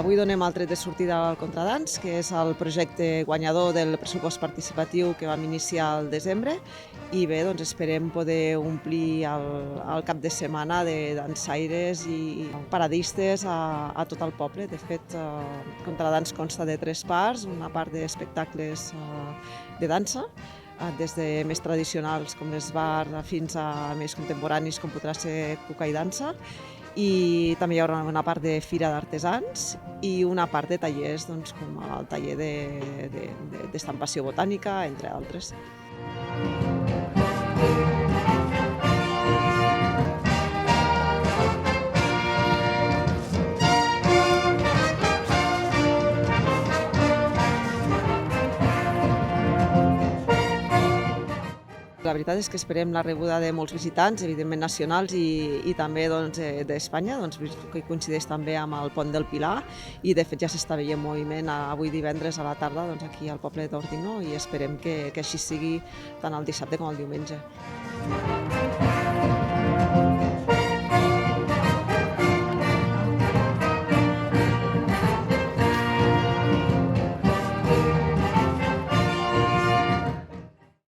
Avui donem el tret de sortida al Contradans, que és el projecte guanyador del pressupost participatiu que vam iniciar al desembre, i bé, doncs esperem poder omplir el cap de setmana de dansaires i paradistes a tot el poble. De fet, Contradans consta de 3 parts, una part d'espectacles de dansa, des de més tradicionals com l'esbar fins a més contemporanis com podrà ser cuca i dansa, i també hi haurà una part de fira d'artesans i una part de tallers, doncs, com el taller d'estampació botànica, entre altres. La veritat és que esperem la rebuda de molts visitants, evidentment nacionals i també d'Espanya, que coincideix també amb el Pont del Pilar, i de fet ja s'està veient moviment avui divendres a la tarda aquí al poble de Tordino, i esperem que així sigui tant el dissabte com el diumenge.